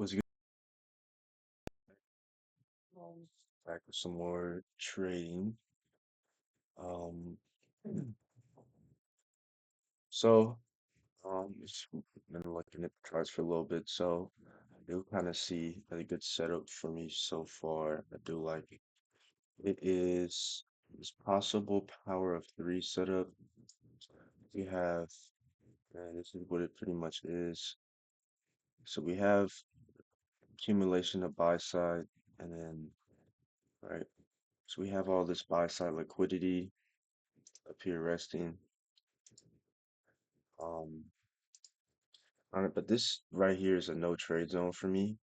Was good. Um, Back with some more trading. Um, so it's been looking at the charts for a little bit. So I do kind of see a good setup for me so far. I do like it. It is this possible power of three setup. We have, and this is what it pretty much is. So we have accumulation of buy side, and then right. So we have all this buy side liquidity up here resting. Um, but this right here is a no trade zone for me,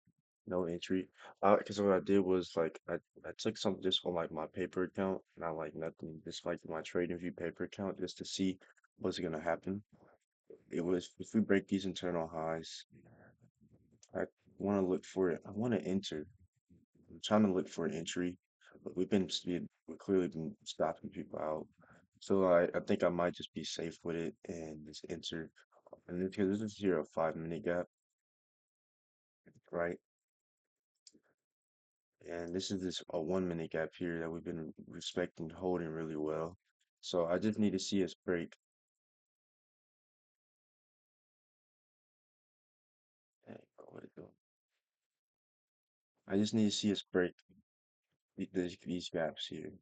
no entry. Because what I did was like I took some just on like my paper account, not like nothing, just like my trading view paper account, just to see what's gonna happen. It was if we break these internal highs, I want to look for it. I want to enter. I'm trying to look for an entry, but we've clearly been stopping people out. So I think I might just be safe with it and just enter. And because this is here a 5 minute gap, right? And this is this a 1 minute gap here that we've been respecting, holding really well. So I just need to see us break. Dang, what it do? I just need to see us break these gaps here,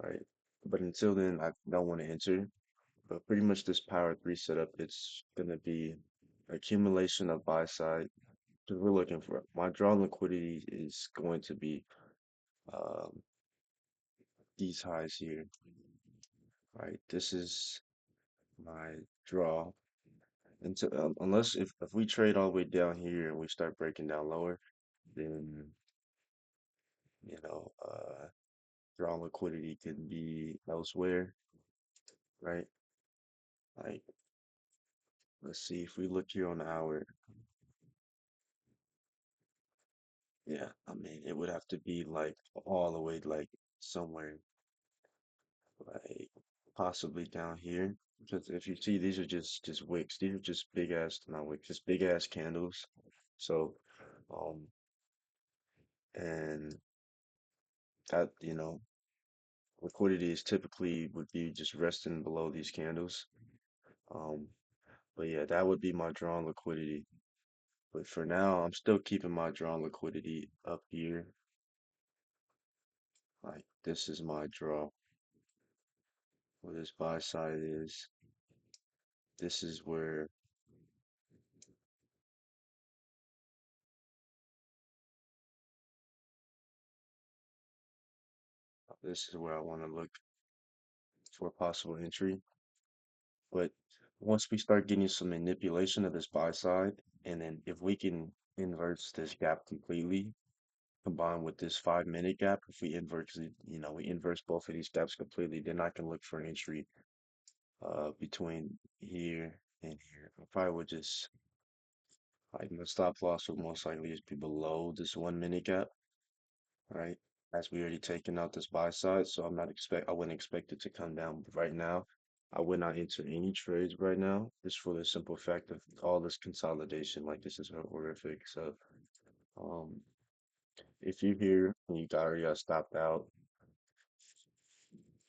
right? But until then, I don't want to enter. But pretty much this power three setup, it's gonna be accumulation of buy side. Because we're looking for my draw liquidity is going to be um, these highs here, right? This is my draw. Until unless if we trade all the way down here and we start breaking down lower, then draw liquidity could be elsewhere, right? Like let's see if we look here on the hour, yeah, I mean it would have to be like all the way like somewhere like possibly down here. Because if you see these are just wicks, these are just big ass not wicks, just big ass candles. So um and that liquidity is typically would be just resting below these candles. Um, but yeah, that would be my drawn liquidity. But for now, I'm still keeping my drawn liquidity up here. Like this is my draw. Where this buy side is. This is where I want to look for possible entry. But once we start getting some manipulation of this buy side, and then if we can inverse this gap completely, combined with this 5 minute gap, if we we inverse both of these gaps completely, then I can look for an entry between here and here. I probably would just like my stop loss would most likely just be below this 1 minute gap, right? As we already taken out this buy side, so I wouldn't expect it to come down right now. I would not enter any trades right now, just for the simple fact of all this consolidation. Like this is horrific. So um if you're here and you already got stopped out,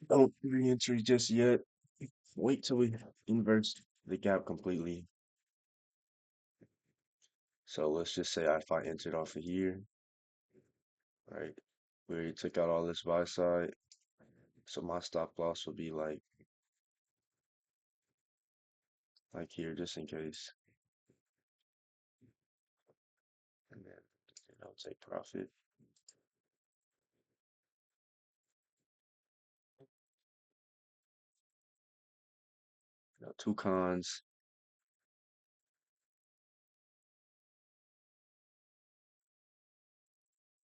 don't re-enter just yet. Wait till we inverse the gap completely. So let's just say if I entered off of here, right? We already took out all this buy side. So my stop loss will be like here, just in case. And then, take profit. Two cons.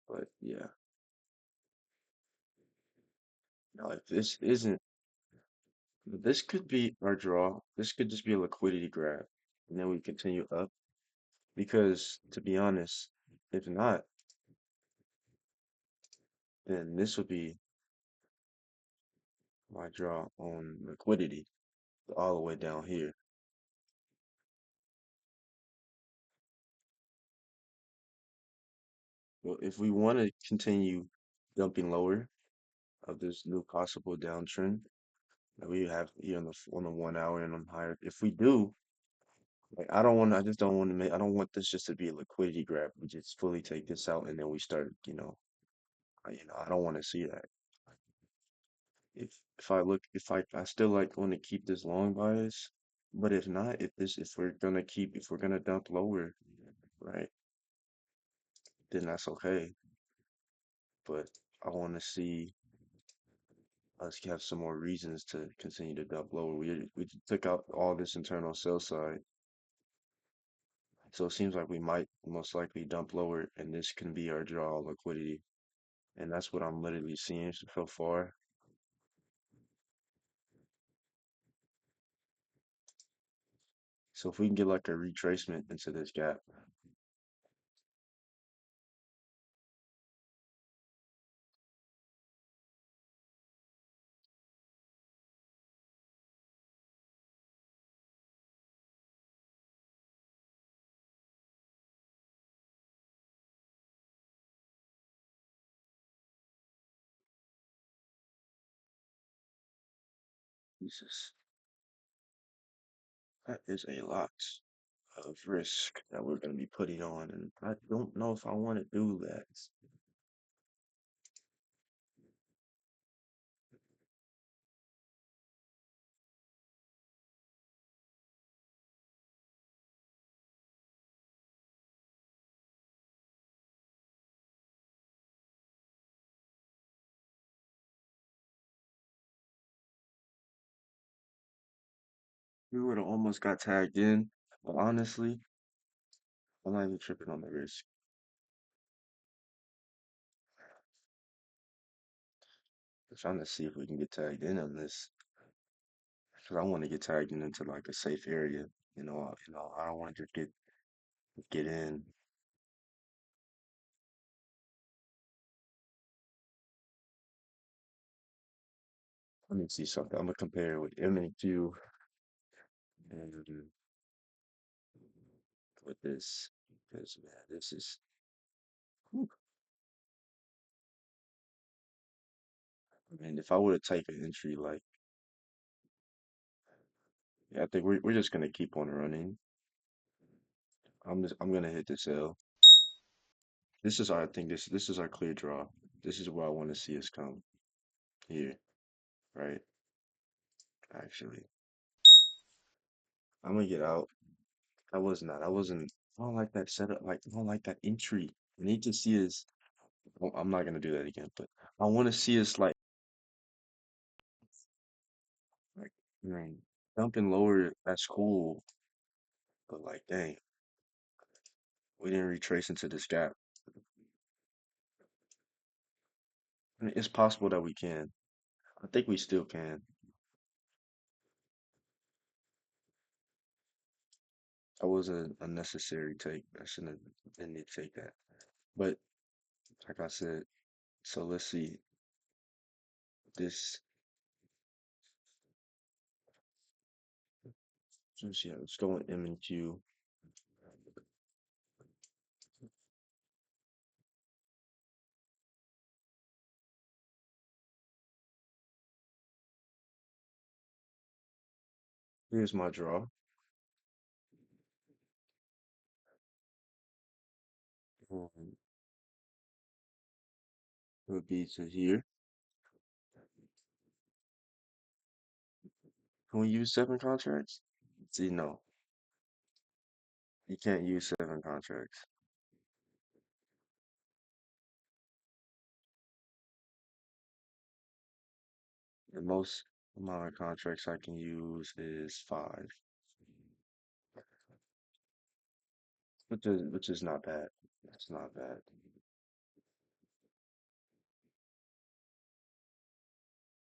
But yeah, if this could be our draw. This could just be a liquidity grab. And then we continue up. Because to be honest, if not, then this would be my draw on liquidity all the way down here. Well, if we want to continue dumping lower of this new possible downtrend that we have here on the 1 hour and on higher, if we do, like I just don't want to make, I don't want this just to be a liquidity grab. We just fully take this out and then we start, I don't want to see that. If I look, if I still like want to keep this long bias, but if not, if we're gonna dump lower, right, then that's okay. But I want to see us have some more reasons to continue to dump lower. We took out all this internal sell side, so it seems like we might most likely dump lower, and this can be our draw liquidity, and that's what I'm literally seeing so far. So if we can get like a retracement into this gap, Jesus, that is a lot of risk that we're going to be putting on, and I don't know if I want to do that. We would have almost got tagged in, but honestly, I'm not even tripping on the risk. I'm trying to see if we can get tagged in on this, because I want to get tagged in into like a safe area. I don't want to just get in. Let me see something. I'm gonna compare it with M&Q and with this, because man, this is. Whew. I mean, if I would have taken an entry, like, yeah, I think we're just gonna keep on running. I'm gonna hit the sell. I think this is our clear draw. This is where I want to see us come here, right? Actually, I'm gonna get out. I wasn't. I don't like that setup. Like, I don't like that entry. I need to see us. Well, I'm not gonna do that again, but I want to see us like, I mean, dumping lower. That's cool, but like, dang, we didn't retrace into this gap. I mean, it's possible that we can. I think we still can. That was a unnecessary take. I shouldn't have didn't need to take that. But like I said, so let's see this. Let's go on M and Q. Here's my draw. It would be to here. Can we use 7 contracts? See, no, you can't use 7 contracts. The most amount of contracts I can use is 5, which is not bad. That's not bad.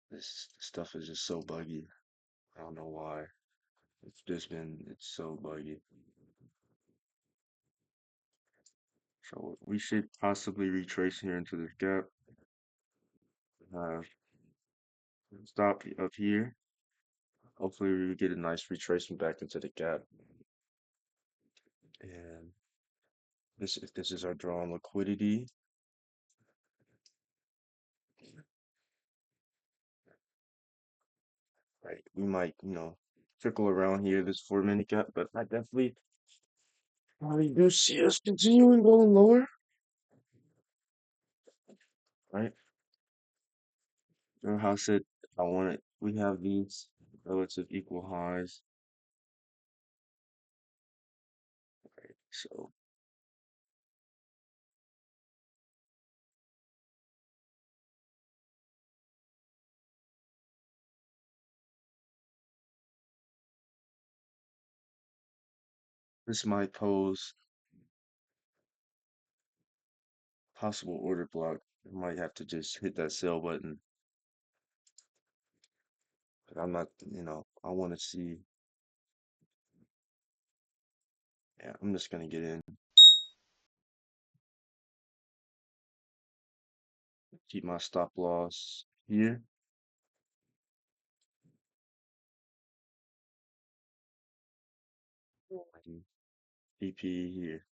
This stuff is just so buggy. I don't know why. It's so buggy. So we should possibly retrace here into this gap. Uh, Stop up here. Hopefully we get a nice retracement back into the gap. And this if this is our draw on liquidity. right? We might, trickle around here this 4 minute gap, but I definitely probably do see us continuing going lower, right? Remember how I said I want it, we have these relative equal highs, right? So this might pose possible order block. I might have to just hit that sell button, but I'm not, I want to see, yeah, I'm just gonna get in, keep my stop loss here, and BP here.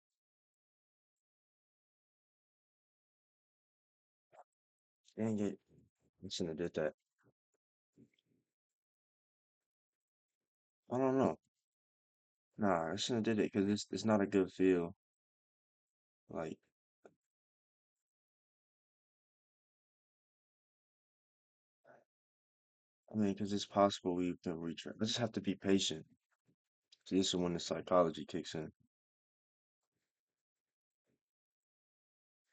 Dang it, I shouldn't have did that. I don't know. Nah, I shouldn't have did it because it's not a good feel. Like, I mean, because it's possible we can retrace. I just have to be patient. See, this is when the psychology kicks in.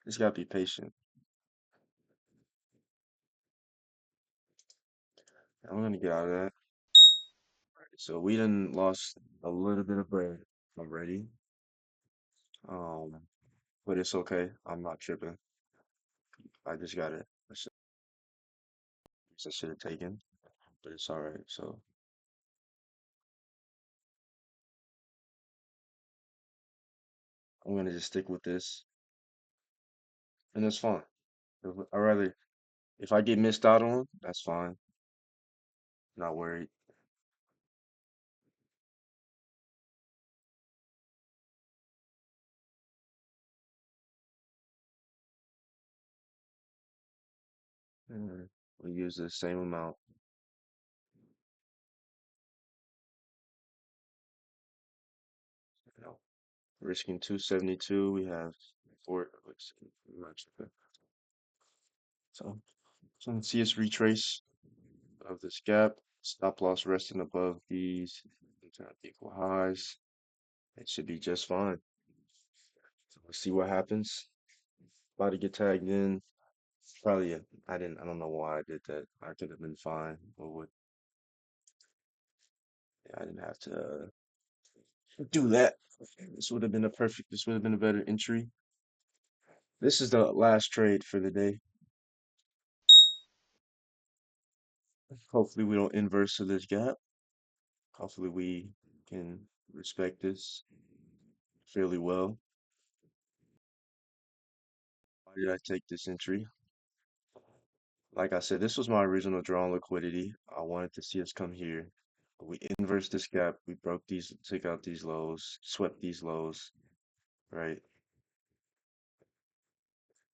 Just gotta be patient. I'm gonna get out of that. So we done lost a little bit of bread already. Um, but it's okay. I'm not tripping. I just got it. I should have taken, but it's all right. So I'm gonna just stick with this, and it's fine. I rather if I get missed out on, that's fine. Not worried. We use the same amount. You know, risking 272. We have four. Let's see, much of it. So let's see us retrace of this gap. Stop loss resting above these internal equal highs. It should be just fine. So we'll see what happens. About to get tagged in. Probably, I don't know why I did that. I could have been fine. But yeah, I didn't have to do that. This would have been a better entry. This is the last trade for the day. Hopefully we don't inverse to this gap. Hopefully we can respect this fairly well. Why did I take this entry? Like I said, this was my original draw on liquidity. I wanted to see us come here. We inversed this gap. We broke these, took out these lows, swept these lows, right?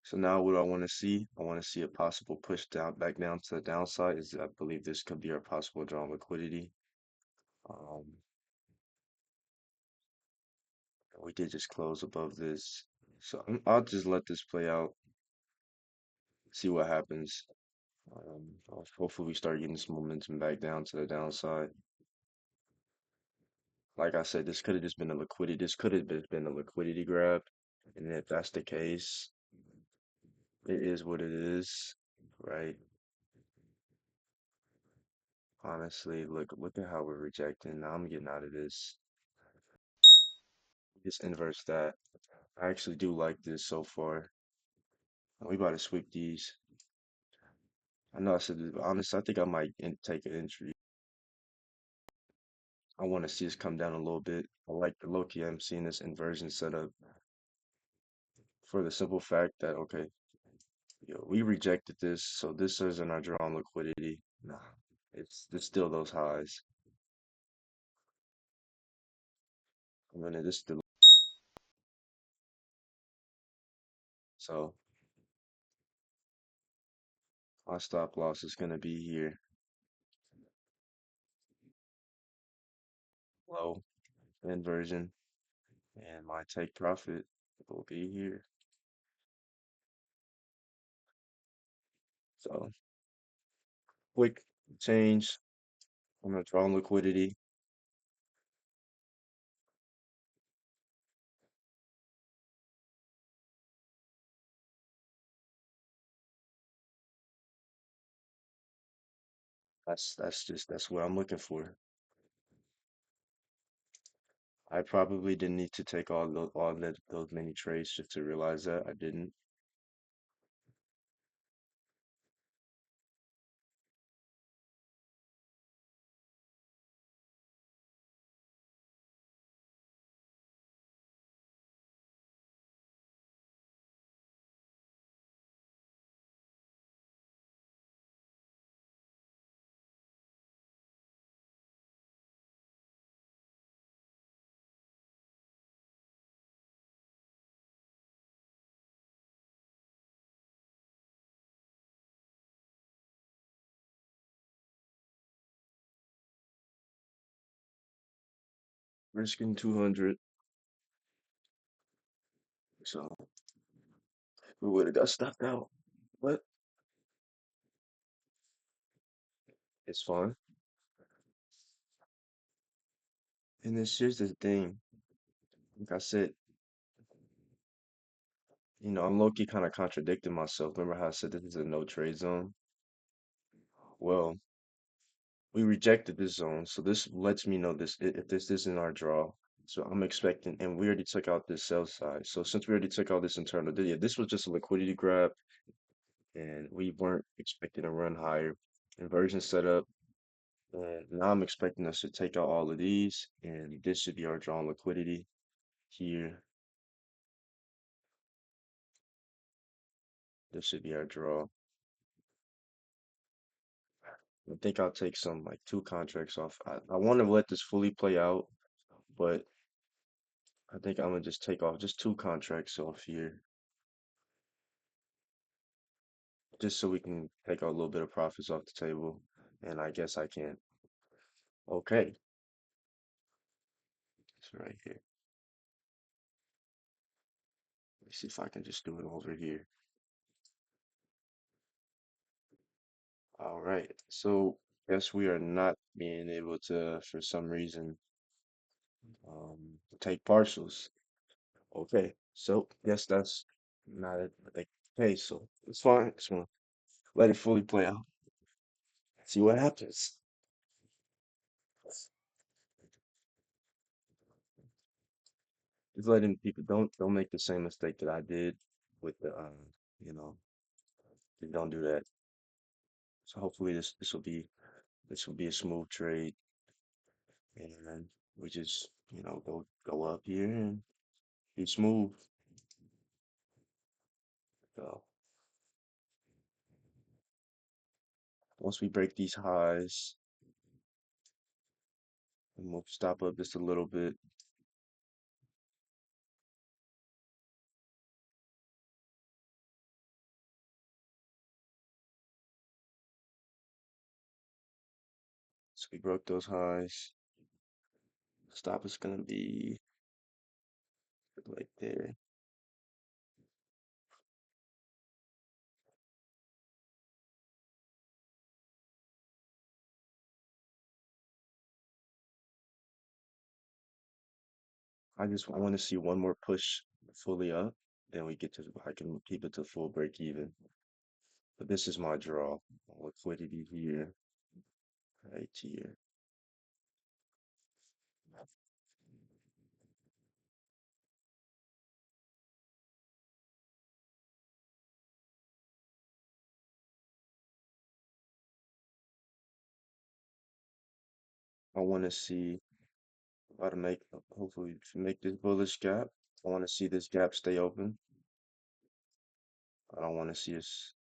So now what do I want to see? I want to see a possible push down back down to the downside. Is I believe this could be our possible draw on liquidity. Um, we did just close above this. So I'll just let this play out, see what happens. Hopefully we start getting some momentum back down to the downside. Like I said, this could have just been a liquidity. This could have just been a liquidity grab, and if that's the case, it is what it is, right? Honestly, look at how we're rejecting. Now I'm getting out of this. Just inverse that. I actually do like this so far. We about to sweep these. I know I said this, but honestly, I think I might take an entry. I want to see us come down a little bit. I like the low key. I'm seeing this inversion setup for the simple fact that okay, we rejected this, so this isn't our drawn liquidity. Nah, it's still those highs. I mean, this still so my stop loss is gonna be here. low inversion, and my take profit will be here. So quick change. I'm gonna draw on liquidity. That's what I'm looking for. I probably didn't need to take those many trades just to realize that I didn't. Risking 200, so we would have got stopped out, but it's fine. And this here's the thing. Like I said, I'm low-key kind of contradicting myself. Remember how I said this is a no trade zone? Well, we rejected this zone, so this lets me know if this isn't our draw. So I'm expecting, and we already took out this sell side. So since we already took out this internal, yeah, this was just a liquidity grab, and we weren't expecting to run higher. Inversion setup, and now I'm expecting us to take out all of these, and this should be our draw on liquidity here. This should be our draw. I think I'll take some like two contracts off. I want to let this fully play out, but I think I'm gonna just take off just two contracts off here, just so we can take out a little bit of profits off the table. And I guess I can. Okay, it's right here. Let's see if I can just do it over here. All right. So guess we are not being able to, for some reason, take partials. Okay. So guess that's not the case. So it's fine. Just gonna let it fully play out. See what happens. Just letting people don't make the same mistake that I did with the you know, don't do that. So hopefully this will be a smooth trade, and we just go up here and be smooth. So once we break these highs, and we'll stop up just a little bit. So we broke those highs. Stop is gonna be right there. I want to see one more push fully up, then I can keep it to full break even. But this is my draw. Liquidity here, right here. I want to see how to hopefully make this bullish gap. I want to see this gap stay open. I don't want to see us,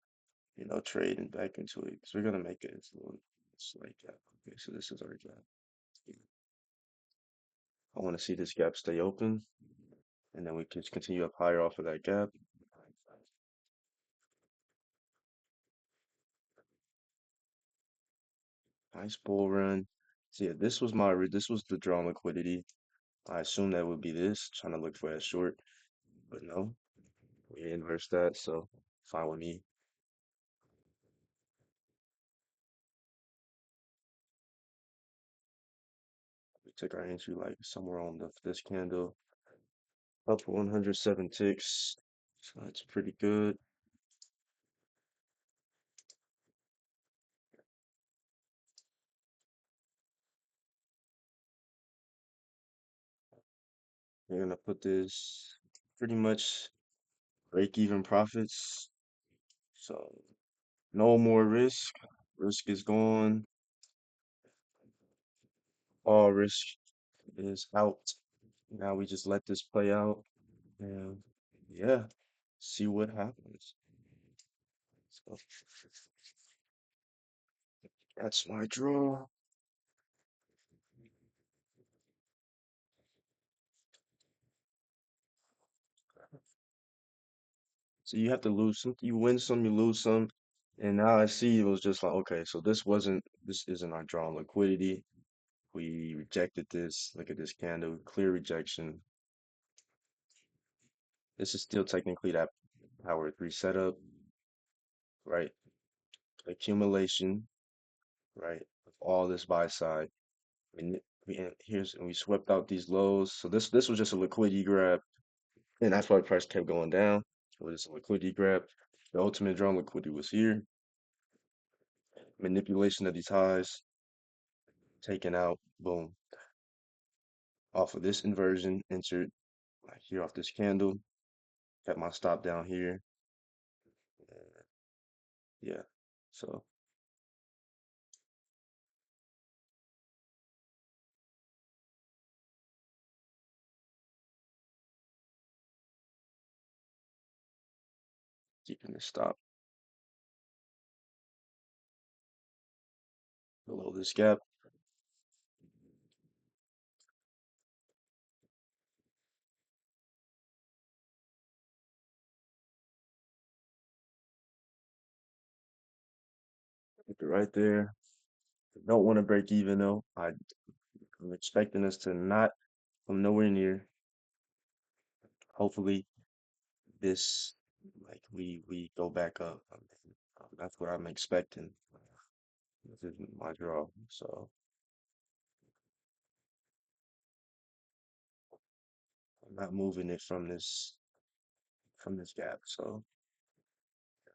trading back into it because we're gonna make it. It's a little slight gap. Okay, so this is our gap. I want to see this gap stay open, and then we can just continue up higher off of that gap. Nice bull run. So yeah, this was the drawn liquidity. I assume that would be this, trying to look for that short, but no, we inverse that, so fine with me. We took our entry like somewhere on this candle, up 107 ticks, so that's pretty good. We're gonna put this pretty much break even profits, so no more risk. Risk is gone. All risk is out. Now we just let this play out and yeah, see what happens. So that's my draw. So you have to lose some, you win some, you lose some. And now I see it was just like, okay, so this isn't our draw on liquidity. We rejected this. Look at this candle, clear rejection. This is still technically that power three setup, right? Accumulation, right? Of all this buy side. And we swept out these lows. So this was just a liquidity grab. And that's why the price kept going down. It was a liquidity grab. The ultimate drawn liquidity was here. Manipulation of these highs, taken out, boom. Off of this inversion, entered right here off this candle. Got my stop down here. Yeah. So keeping this stop below this gap. Keep it right there. Don't want to break even though. I'm expecting us to not come nowhere near. Hopefully this like we go back up. I mean, that's what I'm expecting. This is my draw. So I'm not moving it from this gap. So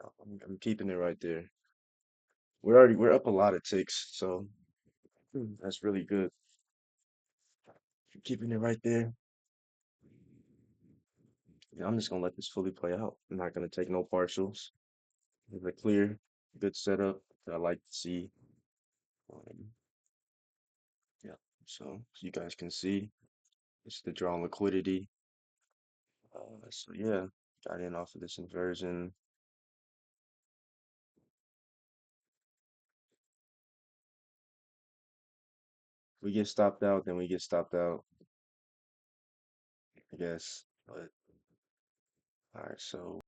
I'm keeping it right there. We're up a lot of ticks, so that's really good. Keeping it right there. Yeah, I'm just gonna let this fully play out. I'm not gonna take no partials. It's a clear, good setup that I like to see. Um, yeah, so you guys can see it's the drawn liquidity. So yeah, got in off of this inversion. We get stopped out, then we get stopped out, I guess. But all right, so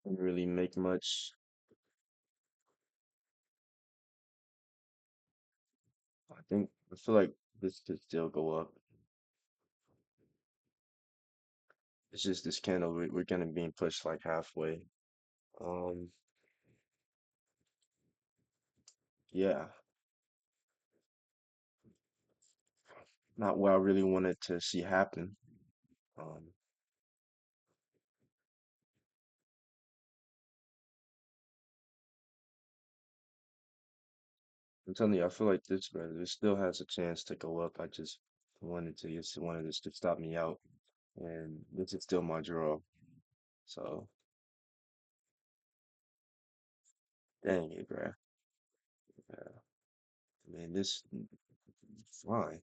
didn't really make much. I feel like this could still go up. It's just this candle, we're gonna be pushed like halfway. Um, yeah, not what I really wanted to see happen. Um, I'm telling you, I feel like this, brother, it still has a chance to go up. I just wanted this to stop me out, and this is still my draw. So, dang it, bruh. Yeah, I mean, this fine.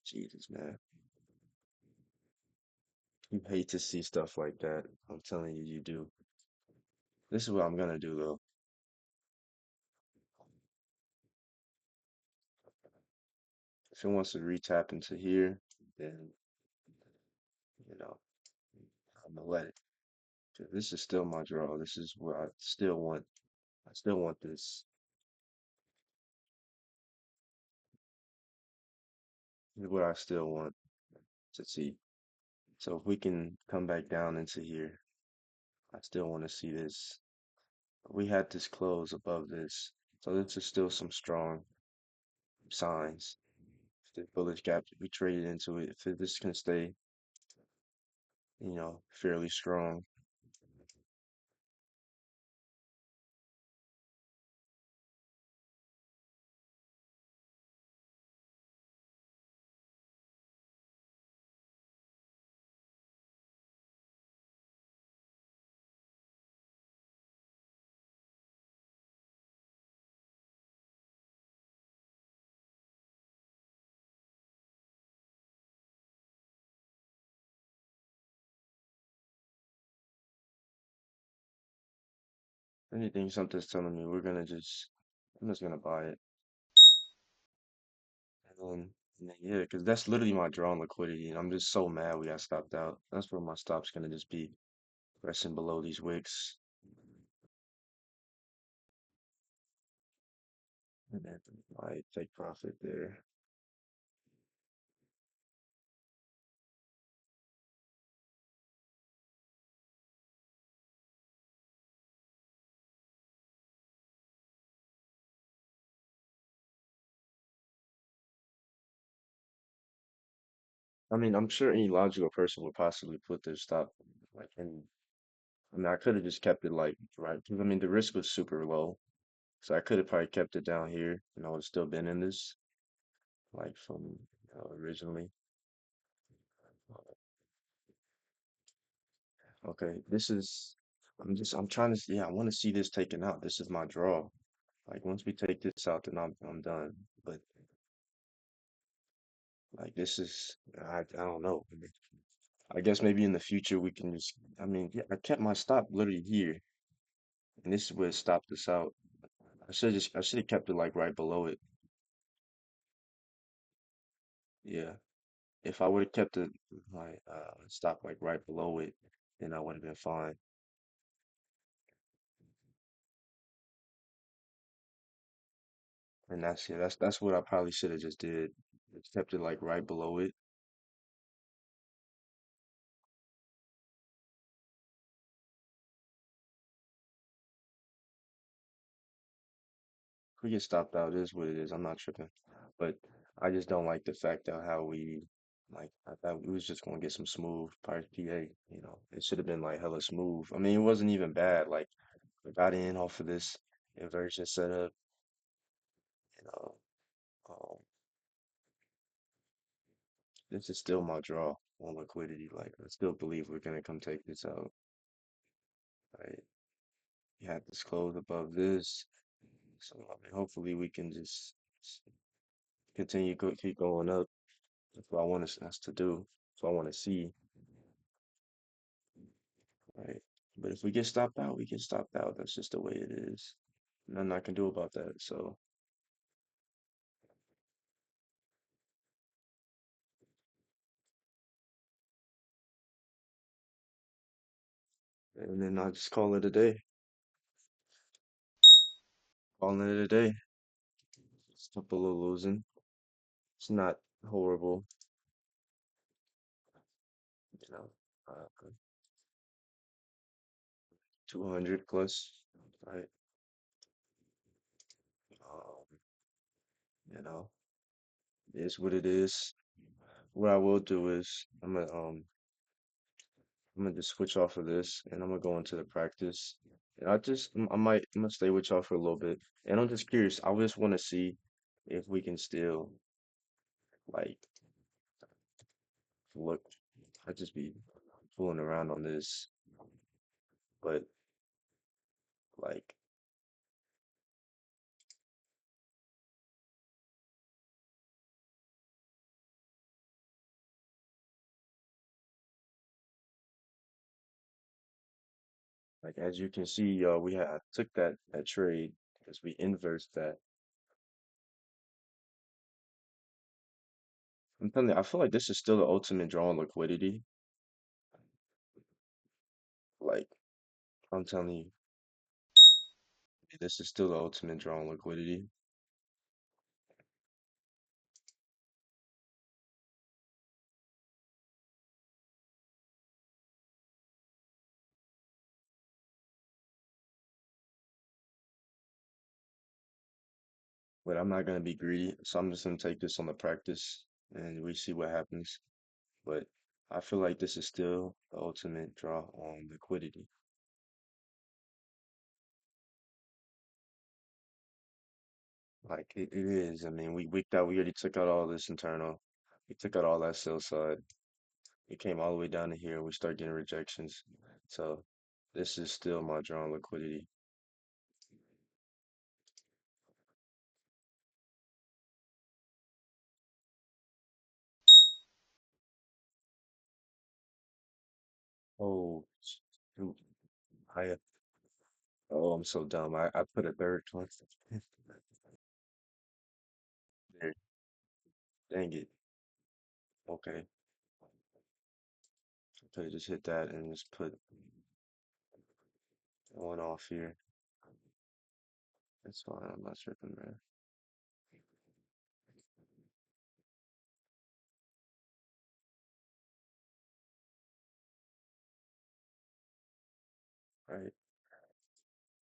Jesus, man. You hate to see stuff like that. I'm telling you, you do. This is what I'm gonna do though. If it wants to retap into here, then you know. gonna let it. 'Cause this is still my draw. This is what I still want. I still want this. This is what I still want to see. So if we can come back down into here, I still want to see this. We had this close above this. So this is still some strong signs. If the bullish gap we traded into it, if this can stay, fairly strong. Anything something's telling me I'm just gonna buy it. And then yeah, because that's literally my drawn liquidity, and I'm just so mad we got stopped out. That's where my stop's gonna just be pressing below these wicks. And then I take profit there. I mean, I'm sure any logical person would possibly put their stop like in. I mean, I could have just kept it like right, 'cause I mean the risk was super low, so I could have probably kept it down here, and I would have still been in this like from originally. Okay, this is. I'm trying to. Yeah, I want to see this taken out. This is my draw. Like once we take this out, then I'm done. But like this is. I don't know. I guess maybe in the future we can just. I mean, yeah, I kept my stop literally here, and this is where it stopped us out. I should have kept it like right below it. Yeah. If I would have kept it my stop like right below it, then I would have been fine. And that's yeah, that's what I probably should have just did. Just kept it like right below it. If we get stopped out, it is what it is. I'm not tripping. But I just don't like the fact that how we like I thought we was just gonna get some smooth price PA, It should have been like hella smooth. I mean, it wasn't even bad. Like I got in off of this inversion setup, you know. Um, this is still my draw on liquidity. Like I still believe we're gonna come take this out. Right? We had this close above this. So I mean hopefully we can just keep going up. That's what I want us to do. That's what I want to see. Right? But if we get stopped out, we get stopped out. That's just the way it is. Nothing I can do about that. So and then I just call it a day. Calling it a day. It's a little losing. It's not horrible, you know. 200 plus, right? Um, you know, it is what it is. What I will do is I'm gonna just switch off of this and I'm gonna go into the practice. And I'm gonna stay with y'all for a little bit. And I'm just curious. I just want to see if we can still like look. I just be fooling around on this, but like as you can see, I took that trade because we inversed that. I'm telling you, I feel like this is still the ultimate draw on liquidity. Like I'm telling you, this is still the ultimate draw on liquidity. But I'm not gonna be greedy, so I'm just gonna take this on the practice and we see what happens. But I feel like this is still the ultimate draw on liquidity. Like it is. I mean, we wicked out. We already took out all this internal. We took out all that sell side. We came all the way down to here. We start getting rejections. So this is still my draw on liquidity. Oh, shoot. I oh, I'm so dumb. I put a third one. There. Dang it. Okay. I could have just hit that and just put one off here. That's fine. I'm not tripping, man. Right.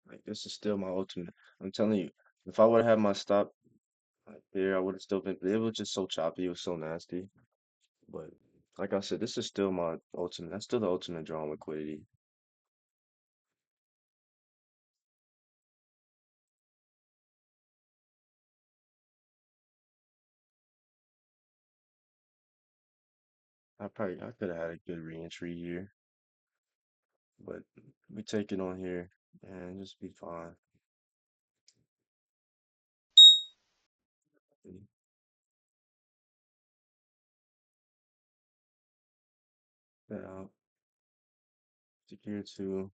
Like this is still my ultimate. I'm telling you, if I would have had my stop right there, I would have still been. It was just so choppy. It was so nasty. But like I said, this is still my ultimate. That's still the ultimate draw on liquidity. I could have had a good reentry here, but we take it on here and just be fine. Mm, that out. Secure two.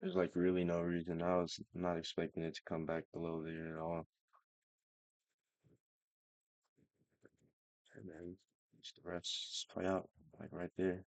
There's like really no reason. I was not expecting it to come back below there at all. And then just the rest just play out like right there.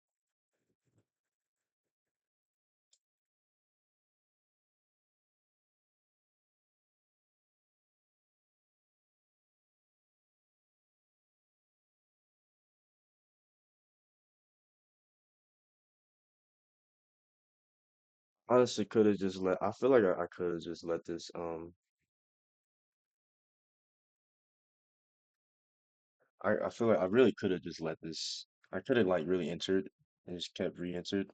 Honestly, could have just let. I feel like I could have just let this. I feel like I really could have just let this. I could have like really entered and just kept re-entered,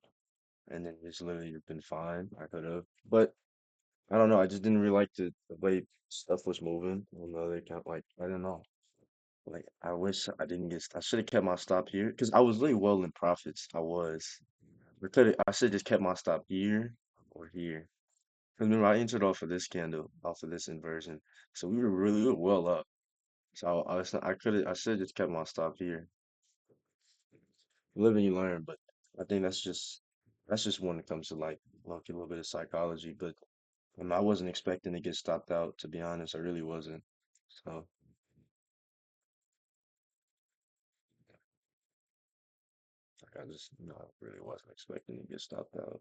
and then just literally been fine. I could have, but I don't know. I just didn't really like the way stuff was moving on the other account. Like I don't know. Like I wish I didn't get. I should have kept my stop here because I was really well in profits. I was. But could I should just kept my stop here or here. Because remember I entered off of this candle, off of this inversion. So we were well up. So I could have I should have just kept my stop here. You live and you learn, but I think that's just when it comes to like a little bit of psychology. But I wasn't expecting to get stopped out, to be honest. I really wasn't. So like I just really wasn't expecting to get stopped out.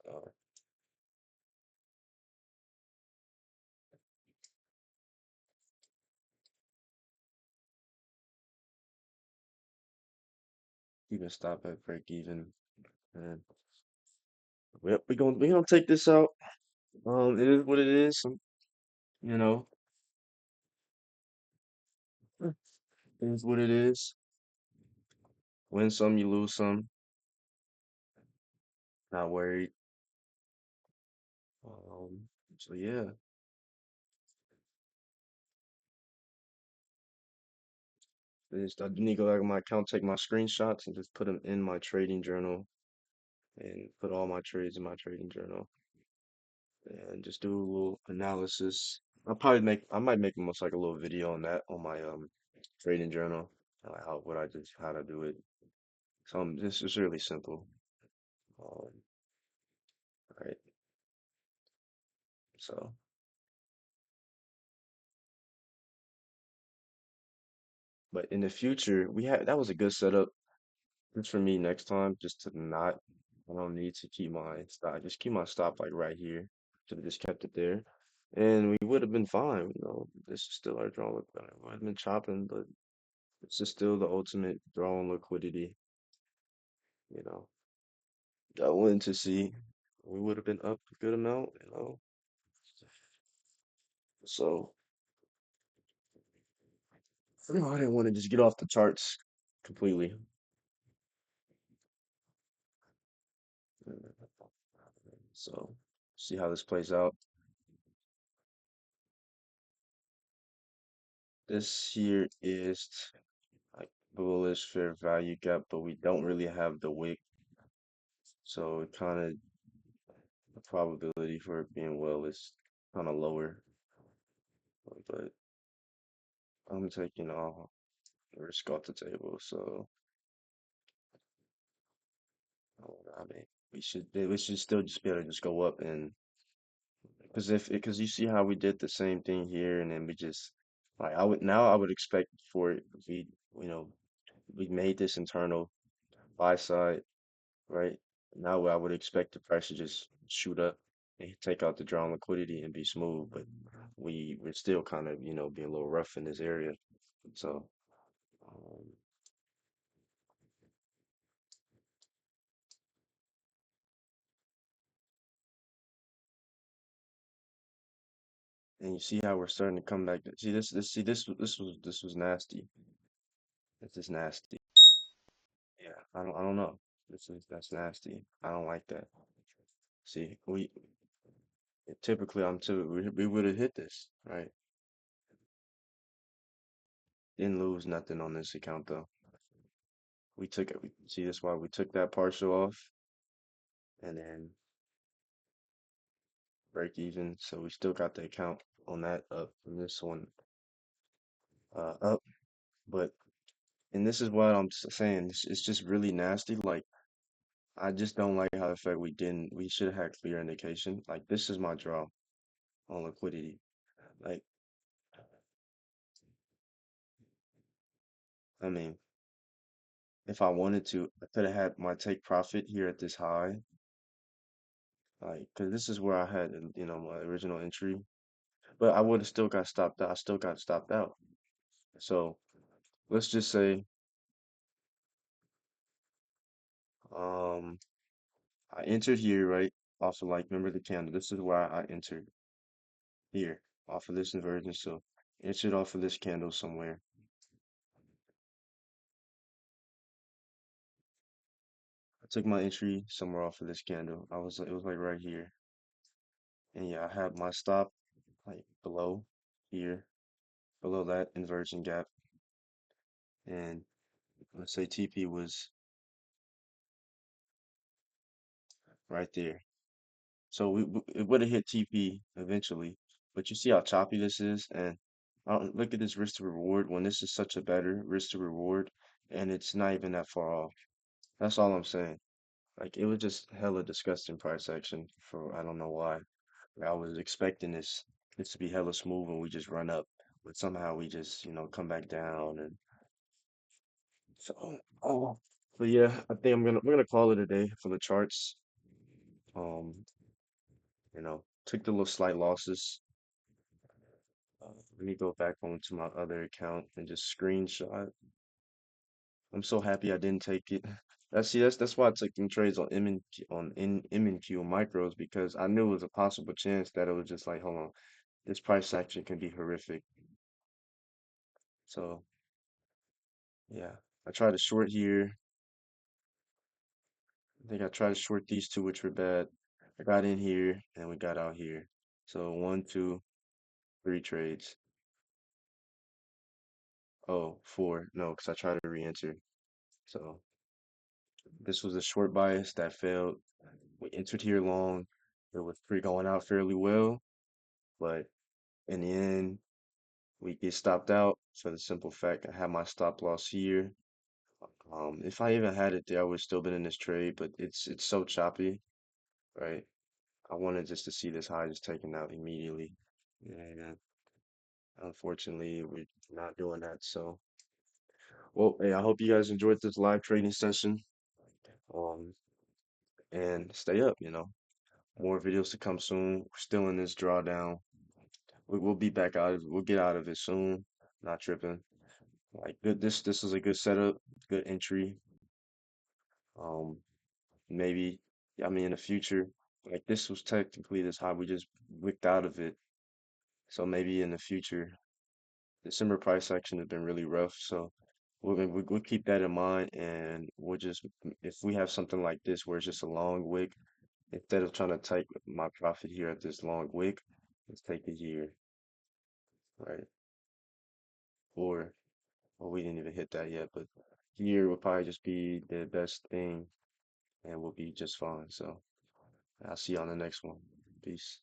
So even stop at break even. And yep, we gonna take this out. It is what it is. You know, it is what it is. Win some, you lose some. Not worried. So yeah, I need to go back on my account, take my screenshots, and just put them in my trading journal, and put all my trades in my trading journal, and just do a little analysis. I might make almost like a little video on that on my trading journal, like how to do it. So this is really simple. Um, right. So. But in the future, we had that was a good setup just for me next time, just to not, I don't need to keep my stop, just keep my stop like right here. Should have just kept it there. And we would have been fine, you know. This is still our draw look. I would have been chopping, but this is still the ultimate draw on liquidity, you know. I wanted to see we would have been up a good amount, you know. So, you know, I didn't want to just get off the charts completely. So, see how this plays out. This here is like bullish fair value gap, but we don't really have the wick, so it kind of the probability for it being well is kind of lower. But I'm taking all risk off the table, so I mean we should still just be able to just go up and because you see how we did the same thing here, and then we just like I would expect for it we you know we made this internal buy side, right? Now I would expect the price to just shoot up and take out the drawn liquidity and be smooth, but we're still kind of, you know, being a little rough in this area. So, um, and you see how we're starting to come back. See this was nasty. This is nasty. Yeah, I don't know. That's nasty. I don't like that. See, typically we would have hit this, right? Didn't lose nothing on this account though. We took it. See, that's why we took that partial off and then break even. So we still got the account on that up from this one up. But and this is what saying. It's just really nasty. Like I just don't like how the fact we didn't. We should have had clear indication. Like this is my draw on liquidity. Like I mean, if I wanted to, I could have had my take profit here at this high. Like, cause this is where I had, you know, my original entry. But I would have still got stopped out. I still got stopped out. So let's just say, um, I entered here, right? Also, like, remember the candle. This is why I entered here off of this inversion. So entered off of this candle somewhere. I took my entry somewhere off of this candle. It was like right here. And yeah, I had my stop like below here, below that inversion gap. And let's say TP was right there. So it would have hit TP eventually. But you see how choppy this is, and I don't, look at this risk to reward when this is such a better risk to reward, and it's not even that far off. That's all I'm saying. Like it was just hella disgusting price action for I don't know why. Like, I was expecting this to be hella smooth and we just run up, but somehow we just come back down and so but yeah, I think we're gonna call it a day for the charts. Um, took the little slight losses. Let me go back onto my other account and just screenshot. I'm so happy I didn't take it. That's why I took them trades on M and Q micros because I knew it was a possible chance that it was just like, hold on, this price action can be horrific. So yeah, I tried to short here. I think I tried to short these two, which were bad. I got in here and we got out here. So one, two, three trades. Oh, four. No, because I tried to re-enter. So this was a short bias that failed. We entered here long. It was pretty going out fairly well, but in the end, we get stopped out for the simple fact I had my stop loss here. If I even had it there, I would have still been in this trade, but it's so choppy, right? I wanted just to see this high just taken out immediately. And unfortunately, we're not doing that. So Well, hey, I hope you guys enjoyed this live training session. Um, and stay up, More videos to come soon. We're still in this drawdown. We'll be back out we'll get out of it soon. Not tripping. Like good this is a good setup, good entry. Um, maybe I mean in the future, like this was technically this how we just wicked out of it. So maybe in the future, December price action has been really rough. So we'll keep that in mind, and we'll just if we have something like this where it's just a long wick, instead of trying to take my profit here at this long wick, let's take it here, right? Or well, we didn't even hit that yet, but here will probably just be the best thing, and we'll be just fine. So I'll see you on the next one. Peace.